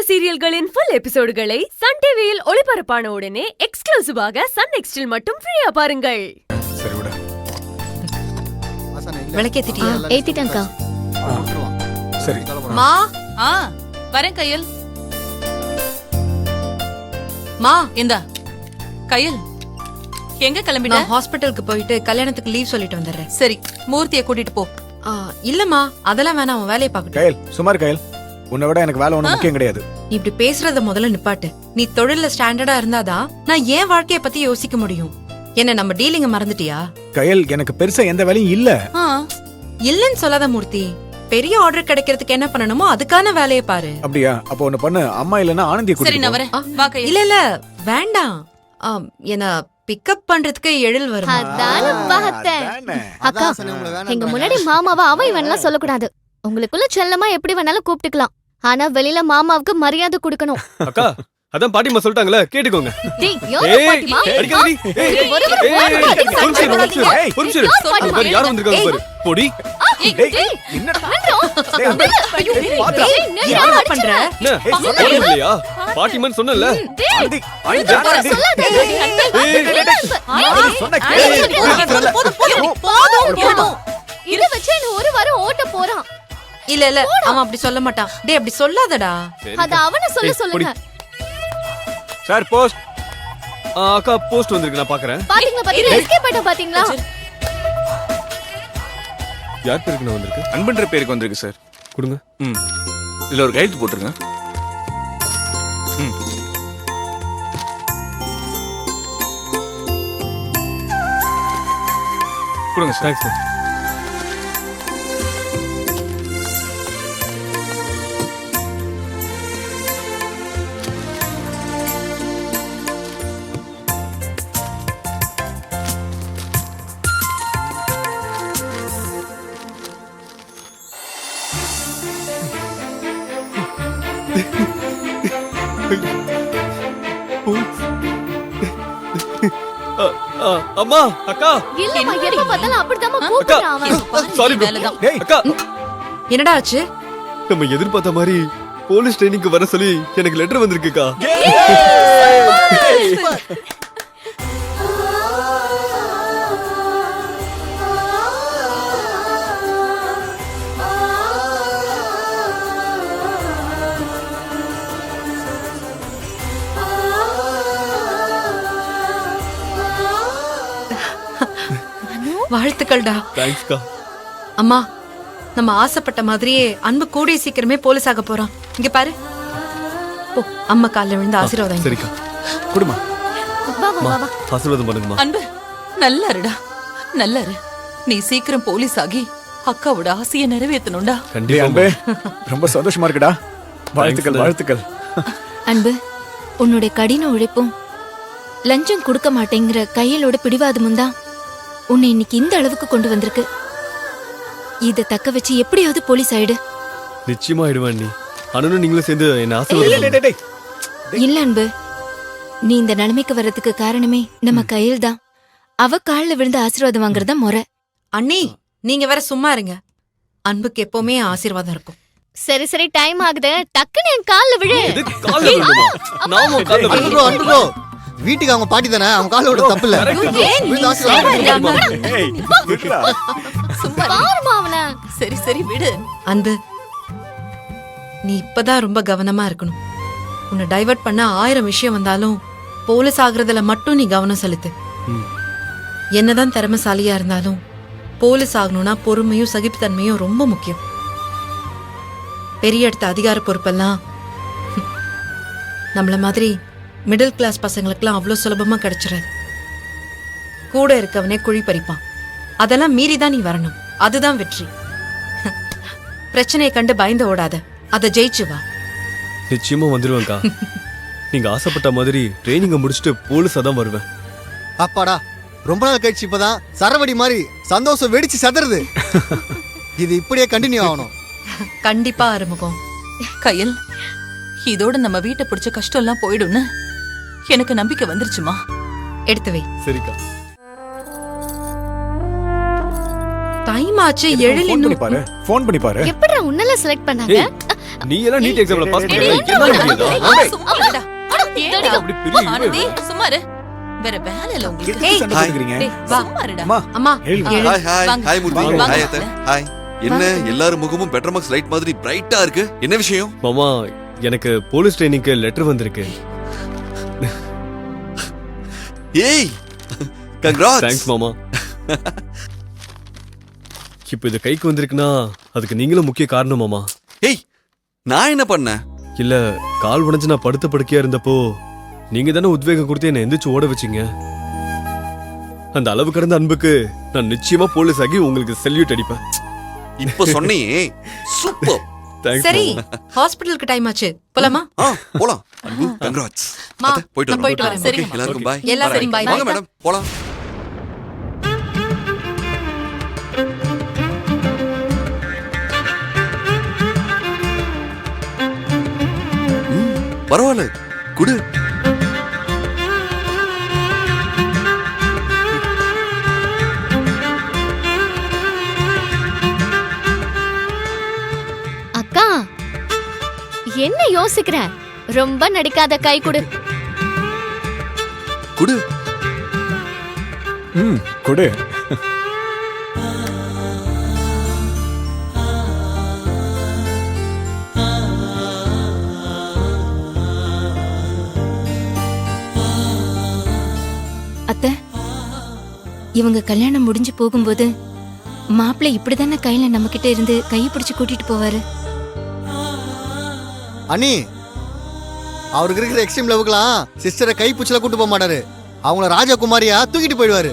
சீரியல்களின் full எபிசோடுகளை Sun டிவியில் ஒளிபரப்பான உடனே எக்ஸ்க்ளூசிவாக சன் நெக்ஸ்டில் மட்டும் ஃப்ரீயா பாருங்கள். சரி விட. விளக்கேத்திட்டியா? ஏத்திட்டேன்க்கா. சரி. மா வரேன் கையல். மா இந்தா கையல், எங்க கிளம்பிட்ட? நான் ஹாஸ்பிடலுக்கு போயிட்டு கல்யாணத்துக்கு லீவ் சொல்லிட்டு வந்துடுறேன். சரி, மூர்த்தியை கூட்டிட்டு போ. இல்லம்மா, அதெல்லாம் வேணாம், அவன் வேலையை பார்க்கட்டும். கயல் சுமார் கயல், உன்னை விட எனக்கு வேலை ஒண்ணும் முக்கியம் கிடையாது. நீ இப்படி பேசுறத முதல்ல நிப்பாட்டு. நீ தொழில ஸ்டாண்டர்டா இருந்தாதான் நான் ஏன் வாழ்க்கைய பத்தி யோசிக்க முடியும். என்ன நம்ம டீலிங்க மறந்துட்டியா? கயல், எனக்கு பெருசா எந்த வேலையும் இல்ல. இல்லன்னு சொல்லாத மூர்த்தி. பெரிய ஆர்டர் கிடைக்கிறதுக்கு என்ன பண்ணணுமோ அதுக்கான வேலையை பாரு. அப்படியா? அப்ப ஒண்ணு பண்ணு, அம்மா இல்லன்னா ஆனந்தியை சரி, கூட்டிட்டு நான் போ. வரேன். வா கையல். இல்ல வேண்டாம். என்ன பிக்கப் பண்றதுக்கு எழில் வரும். அதானே பார்த்தேன். அக்கா, எங்க முன்னாடி மாமாவை அவ இவன்லாம் சொல்லக்கூடாது. உங்களுக்குள்ள செல்லமா எப்படி வேணாலும் கூப்பிட்டுக்கலாம். ஆனா வெளியில மாமாவுக்கு மரியாதை கொடுக்கணும். அக்கா, அதான் பாட்டிமா சொல்லிட்டாங்களே, கேட்டுக்கோங்க. டேய், யோரு பாட்டிமா. அடிக்கடி யார் வந்திருக்காங்க பாரு. பொடி. என்னடா ஐயோ, பாத்து. நீ என்ன பண்ற? இல்லையா? பாட்டிமான்னு சொன்னல. ஆனந்தி, ஆனந்தி. சொன்ன கேளு. போதும். இத வச்சு என்ன ஒரு வாரம் ஓட்ட போறான். இல்ல அவன் அப்படி சொல்ல மாட்டான். டேய், அப்படி சொல்லாதடா. அத அவன சொல்லுங்க. Sir, post. அக்கா, போஸ்ட் வந்திருக்கு, நான் பாக்குறேன். பாத்தீங்களா? எஸ்கேப் ஆயிட்ட பாத்தீங்களா? யார் பேருக்கு நான் வந்திருக்கு? அன்புன்ற பேருக்கு வந்திருக்கு சார். கொடுங்க. இதுல ஒரு கையெழுத்து போட்டுருங்க. கொடுங்க சார். Thanks sir. அம்மா, அக்கா. இல்லம்மா, எப்ப பார்த்தாலும் அப்படிதான் கூப்பிடுறான் அவன். Sorry bro. டேய், அக்கா, என்னடா ஆச்சு? நம்ம எதிர்பார்த்த மாதிரி போலீஸ் ட்ரைனிங்க்கு வர சொல்லி எனக்கு லெட்டர் வந்திருக்குக்கா. வாழ்த்துக்கள்டா. தேங்க்ஸ்க்கா. அம்மா, நம்ம ஆசைப்பட்ட மாதிரியே அன்பு கூடிய சீக்கிரமே போலீஸ் ஆக போறான். இங்க பாரு. போ, அம்மா கால்ல விழுந்து ஆசீர்வாதம். சரிக்கா. குடுமா. வா. ஆசீர்வாதம் பண்ணுங்கம்மா. அன்பு, நல்லா இருடா, நல்லா இரு. நீ சீக்கிரம் போலீஸ் ஆகி அக்காவோட ஆசையை நிறைவேற்றணும்டா. டேய் அன்பே, ரொம்ப சந்தோஷமா இருக்குடா. வாழ்த்துக்கள், வாழ்த்துக்கள். அன்பு, உன்னுடைய கடின உழைப்பும் லஞ்சம் கொடுக்க மாட்டேங்கிற கையலோட பிடிவாதமும் தான் உன்னை இன்னைக்கு இந்த அளவுக்கு கொண்டு வந்திருக்கு. இத தக்க வச்சு எப்படியாவது போலீஸ் ஆயிடு. நிச்சயமா ஆயிடுவேன். நீ அண்ணனும் நீங்களும் சேர்ந்து என்ன டேய், ஆசீர்வாதம். டேய், டேய். இல்ல அன்பு, நீ இந்த நிலைமைக்கு வர்றதுக்கு காரணமே நம்ம கையில் தான். அவ கால்ல விழுந்து ஆசீர்வாதம் வாங்குறதா முறை. அண்ணி, நீங்க வேற சும்மா இருங்க. அன்புக்கு எப்பவுமே ஆசீர்வாதம் இருக்கும். சரி, டைம் ஆகுது. டக்குன்னு என் கால்ல விழு. இது கால்ல விழுந்துமா? நாமும் கால்ல விழுந்து. அன்பு வீட்டுக்கு அவங்க பாட்டி தானே, அவங்க கால விட தப்பு இல்ல. ஏய், விட்றா. பாருமா அவன. சரி, விடு. அன்பு, நீ இப்பதான் ரொம்ப கவனமா இருக்கணும். உன்னை டைவர்ட் பண்ண 1000 விஷயம் வந்தாலும் போலீஸ் ஆகுறதுல மட்டும் நீ கவனம் செலுத்து. என்னதான் திறமைசாலியா இருந்தாலும் போலீஸ் ஆகணும்னா பொறுமையும் சகிப்புத்தன்மையும் ரொம்ப முக்கியம். பெரிய இடத்த அதிகார பொறுப்பெல்லாம் நம்மள மாதிரி மிடில் கிளாஸ் பசங்களுக்குலாம் அவ்வளோ சுலபமா கிடைச்சிடாது. கூட இருக்கவனே குழி பறிப்பான். அதெல்லாம் மீறிதான் நீ வரணும். அதுதான் வெற்றி. பிரச்சனையை கண்டு பயந்து ஓடாத, அதை ஜெயிச்சு வா. நிச்சயமா வந்துருவேன்க்கா. நீங்க ஆசைப்பட்ட மாதிரி ட்ரைனிங்க முடிச்சுட்டு போலீஸா தான் வருவேன். அப்பாடா, ரொம்ப நாள் கழிச்சு இப்பதான் சரவடி மாதிரி சந்தோஷம் வெடிச்சு சதுருது. இது இப்படியே கண்டினியூ ஆகணும். கண்டிப்பா ஆரம்பிக்கும். கையல், இதோட நம்ம வீட்டை பிடிச்ச கஷ்டம் எல்லாம் போயிடும்னு எனக்கு நம்பிக்கை வந்துருச்சுமா. எடுத்து வை. சரிக்கா. டைம் ஆச்சு. ஃபோன் பண்ணி பாரு. எப்படிடா உன்னல செலக்ட் பண்ணாங்க? நீ எல்லாம் நீட் எக்ஸாம்ல பாஸ் டேய், பண்ணல டேய், என்ன டேய், முடியுதா ஏய், சும்மா இருடா. ஏன்டா? அப்படி பெரிய ஆனந்தி, சும்மா இரு. வேற வேலை இல்ல உங்களுக்கு. ஏய், சண்டை போட்டுக்கிறீங்க டேய், வா. சும்மா இருடா. அம்மா அம்மா எழுங்க. எழு. ஹாய் ஹாய் வாங்க. ஹாய் மூர்த்தி வாங்க. ஹாய் அத்தை ஹாய் என்ன எல்லாரும் முகமும் பெட்டர் மார்க்ஸ் லைட் மாதிரி பிரைட்டா இருக்கு என்ன விஷயம் மாமா எனக்கு போலீஸ் ட்ரைனிங்க்கு லெட்டர் வந்திருக்கு ஏய் கங்க்ராட்ஸ் தேங்க்ஸ் மாமா இப்போ இது கைக்கு வந்திருக்குன்னா அதுக்கு நீங்களும் முக்கிய காரணம் மாமா ஏய் நான் என்ன பண்ணேன் இல்ல கால் உடைஞ்சு நான் படுத்த படுக்கையா இருந்தப்போ நீங்க தானே உத்வேகம் கொடுத்து என்ன எந்திரிச்சு ஓட வச்சீங்க அந்த அளவு கடந்த அன்புக்கு நான் நிச்சயமா போலீஸ் ஆகி உங்களுக்கு செல்யூட் அடிப்பேன் இப்ப சொன்னியே சூப்பர் தேங்க்ஸ் சரி மாமா. ஹாஸ்பிடலுக்கு டைம் ஆச்சு போலாமா போலாம் அன்பு கங்க்ராட்ஸ் மா, போயிட்டு நான் போயிட்டு வரேன். வரேன் எல்லாருக்கும் பாய் எல்லாரும் bye. வாங்க மேடம் போலாம் பரவாயில்ல குடு அக்கா என்ன யோசிக்கிற ரொம்ப நடிக்காத கை கொடு குடு ம் கொடு அத்தை இவங்க கல்யாணம் முடிஞ்சு போகும்போது மாப்பிள்ளை இப்படிதானே கையில நம்ம கிட்ட இருந்து கையை பிடிச்சு கூட்டிட்டு போவாரு. அண்ணி அவருக்கு இருக்கிற எக்ஸ்ட்ரீம் லெவலுக்குலாம் சிஸ்டரை கை பூச்சில கூட்டு போக மாட்டாரு அவங்கள ராஜகுமாரியா தூக்கிட்டு போயிடுவாரு